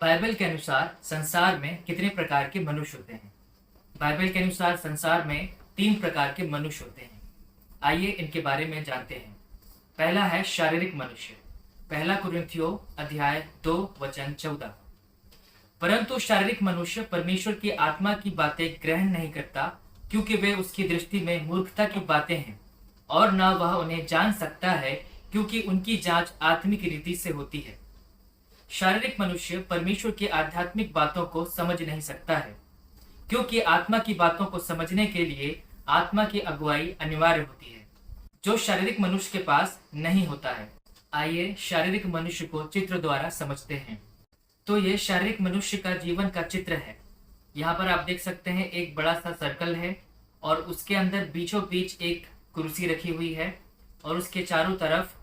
Bible के अनुसार संसार में कितने प्रकार के मनुष्य होते हैं? बाइबल के अनुसार संसार में 3 प्रकार के मनुष्य होते हैं। आइए इनके बारे में जानते हैं। पहला है शारीरिक मनुष्य। पहला कुरिन्थियों अध्याय 2 वचन 14। परंतु शारीरिक मनुष्य परमेश्वर की आत्मा की बातें ग्रहण नहीं करता, क्योंकि वे उसकी दृष्टि में मूर्खता की बातें हैं, और न वह उन्हें जान सकता है, क्योंकि उनकी जांच आत्मिक रीति से होती है। शारीरिक मनुष्य परमेश्वर की आध्यात्मिक बातों को समझ नहीं सकता है, क्योंकि आत्मा की बातों को समझने के लिए आत्मा की अगुवाई अनिवार्य होती है, जो शारीरिक मनुष्य के पास नहीं होता है। आइए शारीरिक मनुष्य को चित्र द्वारा समझते हैं। तो ये शारीरिक मनुष्य का जीवन का चित्र है। यहाँ पर आप देख सकते हैं एक बड़ा सा सर्कल है, और उसके अंदर बीचों बीच एक कुर्सी रखी हुई है, और उसके चारों तरफ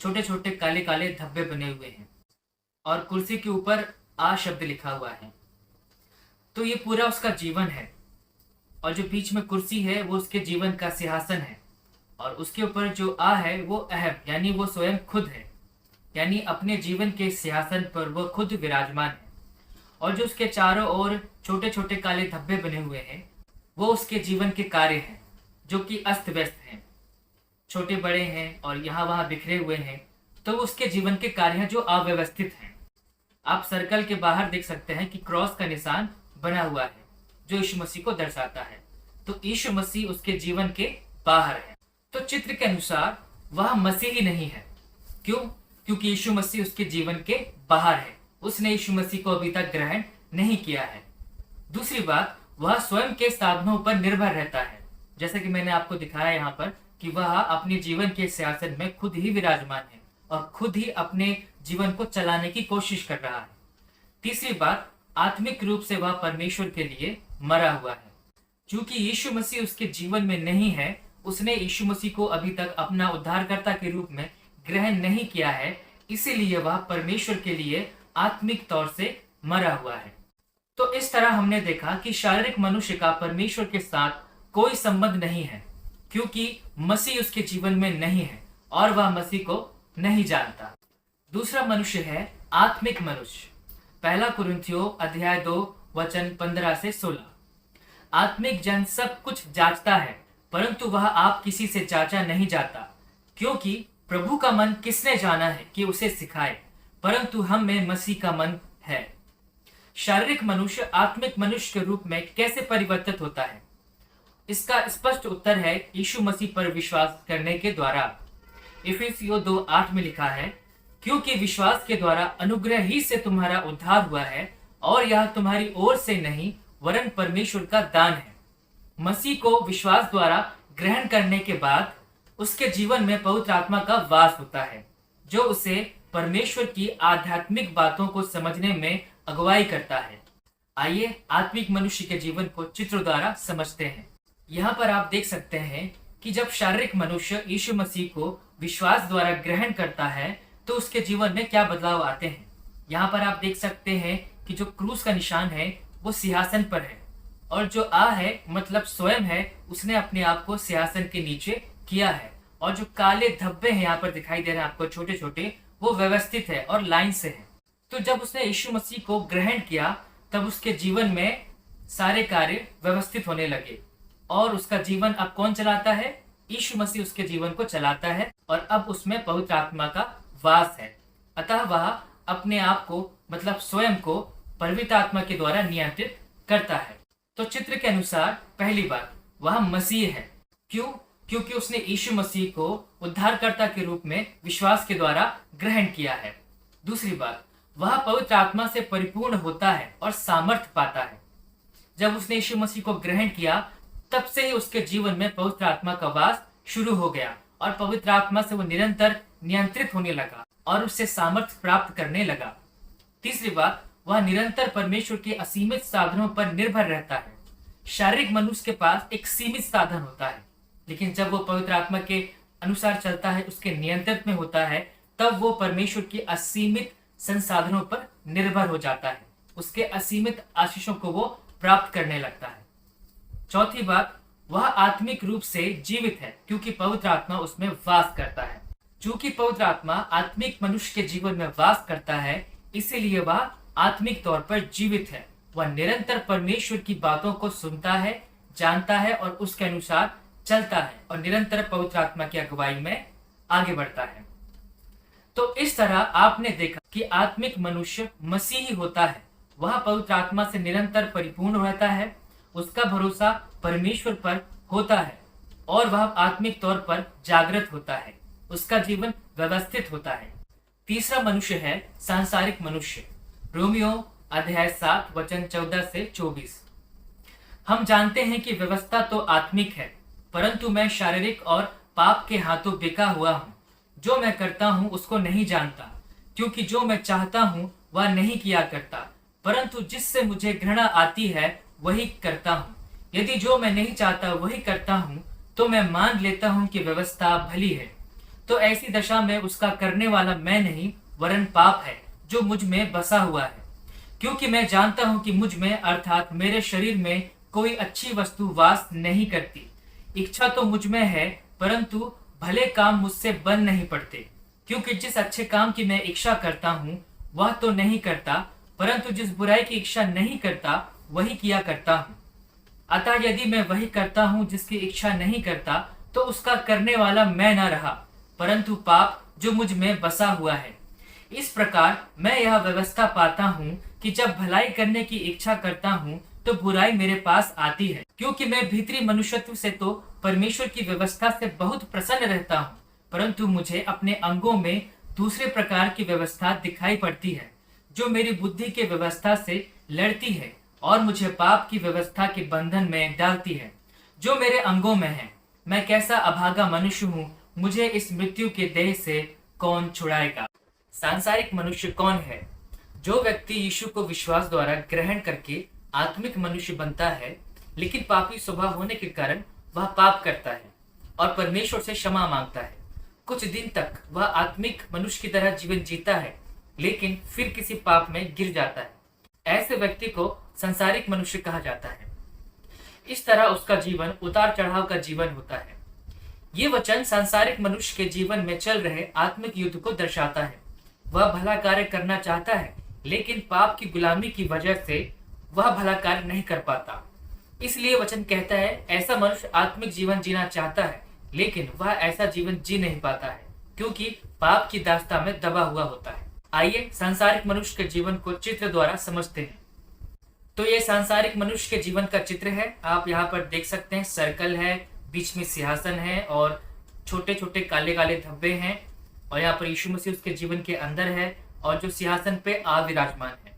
छोटे छोटे काले काले धब्बे बने हुए हैं, और कुर्सी के ऊपर आ शब्द लिखा हुआ है। तो ये पूरा उसका जीवन है, और जो बीच में कुर्सी है वो उसके जीवन का सिंहासन है, और उसके ऊपर जो आ है वो अहम यानी वो स्वयं खुद है, यानी अपने जीवन के सिंहासन पर वो खुद विराजमान है। और जो उसके चारों ओर छोटे छोटे काले धब्बे बने हुए हैं वो उसके जीवन के कार्य हैं, जो कि अस्त व्यस्त हैं, छोटे बड़े हैं और यहाँ वहाँ बिखरे हुए हैं। तो उसके जीवन के कार्य हैं जो अव्यवस्थित हैं। आप सर्कल के बाहर देख सकते हैं कि क्रॉस का निशान बना हुआ है, जो यीशु मसीह को दर्शाता है। तो यीशु मसीह उसके जीवन के बाहर है। तो चित्र के अनुसार वह मसीह ही नहीं है। क्यों? क्योंकि यीशु मसीह उसके जीवन के बाहर है। उसने यीशु मसीह को अभी तक ग्रहण नहीं किया है। दूसरी बात, वह स्वयं के साधनों पर निर्भर रहता है, जैसे कि मैंने आपको दिखाया यहाँ पर कि वह अपने जीवन के सिंहासन में खुद ही विराजमान है और खुद ही अपने जीवन को चलाने की कोशिश कर रहा है। तीसरी बात, आत्मिक रूप से वह परमेश्वर के लिए मरा हुआ है। क्योंकि यीशु मसीह उसके जीवन में नहीं है, उसने यीशु मसीह को अभी तक अपना उद्धारकर्ता के रूप में ग्रहण नहीं किया है, इसीलिए वह परमेश्वर के लिए आत्मिक तौर से मरा हुआ है। तो इस तरह हमने देखा कि शारीरिक मनुष्य का परमेश्वर के साथ कोई संबंध नहीं है, क्योंकि मसीह उसके जीवन में नहीं है और वह मसीह को नहीं जानता। दूसरा मनुष्य है आत्मिक मनुष्य। पहला कुरिन्थियों अध्याय 2 वचन 15 से 16। आत्मिक जन सब कुछ जांचता है, परंतु वह आप किसी से जांचा नहीं जाता, क्योंकि प्रभु का मन किसने जाना है कि उसे सिखाए, परंतु हम में मसीह का मन है। शारीरिक मनुष्य आत्मिक मनुष्य के रूप में कैसे परिवर्तित होता है? इसका स्पष्ट उत्तर है यीशु मसीह पर विश्वास करने के द्वारा। इफिसियों 2:8 में लिखा है, क्योंकि विश्वास के द्वारा अनुग्रह ही से तुम्हारा उद्धार हुआ है, और यह तुम्हारी ओर से नहीं वरन परमेश्वर का दान है। मसीह को विश्वास द्वारा ग्रहण करने के बाद उसके जीवन में पवित्र आत्मा का वास होता है, जो उसे परमेश्वर की आध्यात्मिक बातों को समझने में अगुवाई करता है। आइए आत्मिक मनुष्य के जीवन को चित्र द्वारा समझते हैं। यहाँ पर आप देख सकते हैं कि जब शारीरिक मनुष्य यीशु मसीह को विश्वास द्वारा ग्रहण करता है तो उसके जीवन में क्या बदलाव आते हैं। यहाँ पर आप देख सकते हैं कि जो क्रूस का निशान है वो सिंहासन पर है, और जो आ है मतलब स्वयं है, उसने अपने आप को सिंहासन के नीचे किया है। और जो काले धब्बे हैं यहाँ पर दिखाई दे रहे हैं आपको छोटे छोटे, वो व्यवस्थित है और लाइन से है। तो जब उसने यीशु मसीह को ग्रहण किया तब उसके जीवन में सारे कार्य व्यवस्थित होने लगे, और उसका जीवन अब कौन चलाता है? यीशु मसीह उसके जीवन को चलाता है, और अब उसमें पवित्र आत्मा का वास है। अतः वह अपने आप को मतलब स्वयं को पवित्र आत्मा के द्वारा नियंत्रित करता है। तो चित्र के अनुसार पहली बात, वह मसीह है। क्यों? क्योंकि उसने यीशु मसीह को उद्धारकर्ता के रूप में विश्वास के द्वारा ग्रहण किया है। दूसरी बात, वह पवित्र आत्मा से परिपूर्ण होता है और सामर्थ्य पाता है। जब उसने यीशु मसीह को ग्रहण किया तब से ही उसके जीवन में पवित्र आत्मा का वास शुरू हो गया, और पवित्र आत्मा से वो निरंतर नियंत्रित होने लगा और उससे सामर्थ्य प्राप्त करने लगा। तीसरी बात, वह निरंतर परमेश्वर के असीमित साधनों पर निर्भर रहता है। शारीरिक मनुष्य के पास एक सीमित साधन होता है, लेकिन जब वो पवित्र आत्मा के अनुसार चलता है, उसके नियंत्रण में होता है, तब वो परमेश्वर की असीमित संसाधनों पर निर्भर हो जाता है। उसके असीमित आशीषों को वो प्राप्त करने लगता है। चौथी बात, वह आत्मिक रूप से जीवित है, क्योंकि पवित्र आत्मा उसमें वास करता है। चूंकि पवित्र आत्मा आत्मिक मनुष्य के जीवन में वास करता है, इसीलिए वह आत्मिक तौर पर जीवित है। वह निरंतर परमेश्वर की बातों को सुनता है, जानता है और उसके अनुसार चलता है और निरंतर पवित्र आत्मा की अगुवाई में आगे बढ़ता है। तो इस तरह आपने देखा कि आत्मिक मनुष्य मसीही होता है। वह पवित्र आत्मा से निरंतर परिपूर्ण रहता है, उसका भरोसा परमेश्वर पर होता है और वह आत्मिक तौर पर जागृत होता है, उसका जीवन व्यवस्थित होता है। तीसरा मनुष्य है सांसारिक मनुष्य। रोमियो अध्याय 7 वचन 14 से 24। हम जानते हैं कि व्यवस्था तो आत्मिक है, परंतु मैं शारीरिक और पाप के हाथों बिका हुआ हूँ। जो मैं करता हूँ उसको नहीं जानता, क्योंकि जो मैं चाहता हूँ वह नहीं किया करता, परंतु जिससे मुझे घृणा आती है वही करता हूँ। यदि जो मैं नहीं चाहता वही करता हूँ, तो मैं मान लेता हूँ कि व्यवस्था भली है। तो ऐसी दशा में उसका करने वाला मैं नहीं, वरन पाप है जो मुझ में बसा हुआ है। क्योंकि मैं जानता हूँ कि मुझ में अर्थात मेरे शरीर में कोई अच्छी वस्तु वास नहीं करती। इच्छा तो मुझ में है, परंतु भले काम मुझसे बन नहीं पड़ते। क्योंकि जिस अच्छे काम की मैं इच्छा करता हूँ वह तो नहीं करता, परंतु जिस बुराई की इच्छा नहीं करता वही किया करता हूँ। अतः यदि मैं वही करता हूँ जिसकी इच्छा नहीं करता, तो उसका करने वाला मैं न रहा, परंतु पाप जो मुझ में बसा हुआ है। इस प्रकार मैं यह व्यवस्था पाता हूँ कि जब भलाई करने की इच्छा करता हूँ तो बुराई मेरे पास आती है। क्योंकि मैं भीतरी मनुष्यत्व से तो परमेश्वर की व्यवस्था से बहुत प्रसन्न रहता हूँ, परंतु मुझे अपने अंगों में दूसरे प्रकार की व्यवस्था दिखाई पड़ती है, जो मेरी बुद्धि के व्यवस्था से लड़ती है और मुझे पाप की व्यवस्था के बंधन में डालती है, जो मेरे अंगों में है। मैं कैसा अभागा मनुष्य हूँ, मुझे इस मृत्यु के देह से कौन छुड़ाएगा। सांसारिक मनुष्य कौन है? जो व्यक्ति यीशु को विश्वास द्वारा ग्रहण करके आत्मिक मनुष्य बनता है, लेकिन पापी स्वभाव होने के कारण वह पाप करता है और परमेश्वर से क्षमा मांगता है। कुछ दिन तक वह आत्मिक मनुष्य की तरह जीवन जीता है, लेकिन फिर किसी पाप में गिर जाता है। ऐसे व्यक्ति को सांसारिक मनुष्य कहा जाता है। इस तरह उसका जीवन उतार चढ़ाव का जीवन होता है। ये वचन सांसारिक मनुष्य के जीवन में चल रहे आत्मिक युद्ध को दर्शाता है। वह भला कार्य करना चाहता है, लेकिन पाप की गुलामी की वजह से वह भला कार्य नहीं कर पाता। इसलिए वचन कहता है, ऐसा मनुष्य आत्मिक जीवन जीना चाहता है, लेकिन वह ऐसा जीवन जी नहीं पाता है, क्योंकि पाप की दास्ता में दबा हुआ होता है। आइए सांसारिक मनुष्य के जीवन को चित्र द्वारा समझते हैं। तो ये सांसारिक मनुष्य के जीवन का चित्र है। आप यहाँ पर देख सकते हैं, सर्कल है, बीच में सिंहासन है और छोटे छोटे काले काले धब्बे हैं, और यहाँ पर यीशु मसीह उसके जीवन के अंदर है और जो सिंहासन पे विराजमान है।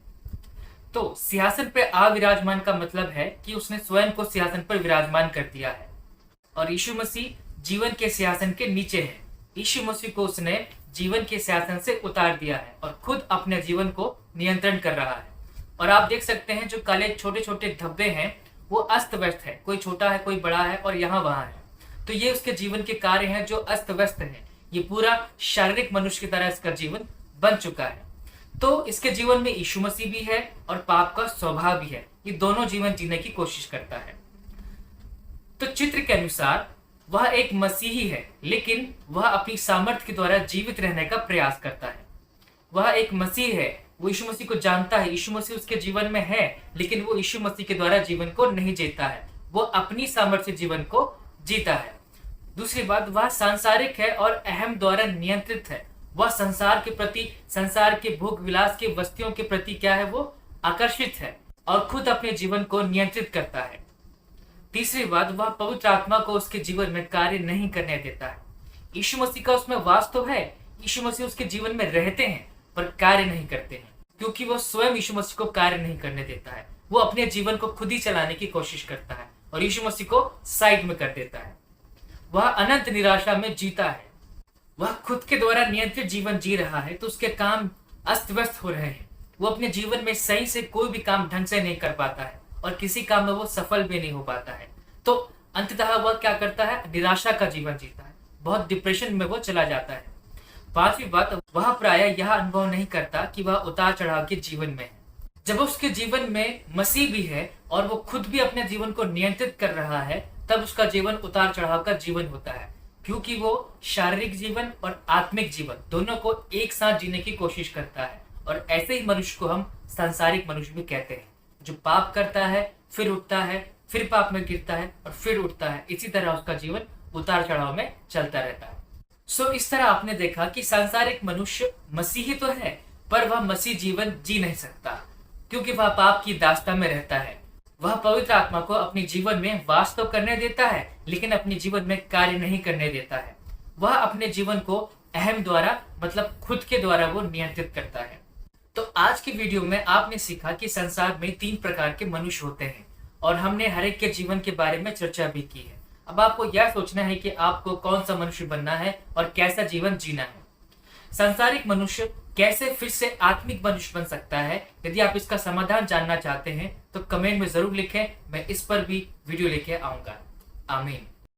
तो सिंहासन पे विराजमान का मतलब है कि उसने स्वयं को सिंहासन पर विराजमान कर दिया है, और यीशु मसीह जीवन के सिंहासन के नीचे है। यीशु मसीह को उसने जीवन के सिंहासन से उतार दिया है और खुद अपने जीवन को नियंत्रण कर रहा है। और आप देख सकते हैं जो काले छोटे छोटे धब्बे हैं वो अस्त व्यस्त है, कोई छोटा है कोई बड़ा है और यहाँ वहां है। तो ये उसके जीवन के कार्य हैं जो अस्त व्यस्त है। ये पूरा शारीरिक मनुष्य की तरह इसका जीवन बन चुका है। तो इसके जीवन में यीशु मसीह भी है और पाप का स्वभाव भी है। ये दोनों जीवन जीने की कोशिश करता है। तो चित्र के अनुसार वह एक मसीही है, लेकिन वह अपनी सामर्थ्य के द्वारा जीवित रहने का प्रयास करता है। वह एक मसीह है, वो यीशु मसीह को जानता है, यीशु मसीह उसके जीवन में है, लेकिन वो यीशु मसीह के द्वारा जीवन को नहीं जीता है, वो अपनी सामर्थ्य जीवन को जीता है। दूसरी बात, वह सांसारिक है और अहम द्वारा नियंत्रित है। वह संसार के प्रति, संसार के भोग विलास के वस्तुओं के प्रति क्या है, वो आकर्षित है और खुद अपने जीवन को नियंत्रित करता है। तीसरी बात, वह पवित्र आत्मा को उसके जीवन में कार्य नहीं करने देता है। यीशु मसीह का उसमें वास तो है, यीशु मसीह उसके जीवन में रहते हैं पर कार्य नहीं करते हैं, क्योंकि वो स्वयं यीशु मसीह को कार्य नहीं करने देता है। वो अपने जीवन को खुद ही चलाने की कोशिश करता है और यीशु मसीह को साइड में कर देता है। वह अनंत निराशा में जीता है। वह खुद के द्वारा नियंत्रित जीवन जी रहा है, तो उसके काम अस्त व्यस्त हो रहे हैं। वो अपने जीवन में सही से कोई भी काम ढंग से नहीं कर पाता है और किसी काम में वो सफल भी नहीं हो पाता है। तो अंततः वह क्या करता है, निराशा का जीवन जीता है, बहुत डिप्रेशन में वो चला जाता है। पांचवी बात, वह प्रायः यह अनुभव नहीं करता कि वह उतार चढ़ाव के जीवन में है। जब उसके जीवन में मसीह भी है और वो खुद भी अपने जीवन को नियंत्रित कर रहा है, तब उसका जीवन उतार चढ़ाव का जीवन होता है, क्योंकि वो शारीरिक जीवन और आत्मिक जीवन दोनों को एक साथ जीने की कोशिश करता है। और ऐसे ही मनुष्य को हम सांसारिक मनुष्य भी कहते हैं, जो पाप करता है, फिर उठता है, फिर पाप में गिरता है और फिर उठता है। इसी तरह उसका जीवन उतार चढ़ाव में चलता रहता है। इस तरह आपने देखा कि सांसारिक मनुष्य मसीही तो है, पर वह मसीह जीवन जी नहीं सकता, क्योंकि वह पाप की दास्ता में रहता है। वह पवित्र आत्मा को अपने जीवन में वास तो करने देता है, लेकिन अपने जीवन में कार्य नहीं करने देता है। वह अपने जीवन को अहम द्वारा, मतलब खुद के द्वारा वो नियंत्रित करता है। तो आज की वीडियो में आपने सीखा कि संसार में 3 प्रकार के मनुष्य होते हैं और हमने हर एक के जीवन के बारे में चर्चा भी की है। अब आपको यह सोचना है कि आपको कौन सा मनुष्य बनना है और कैसा जीवन जीना है। सांसारिक मनुष्य कैसे फिर से आत्मिक मनुष्य बन सकता है, यदि आप इसका समाधान जानना चाहते हैं तो कमेंट में जरूर लिखें, मैं इस पर भी वीडियो लेके आऊंगा। आमीन।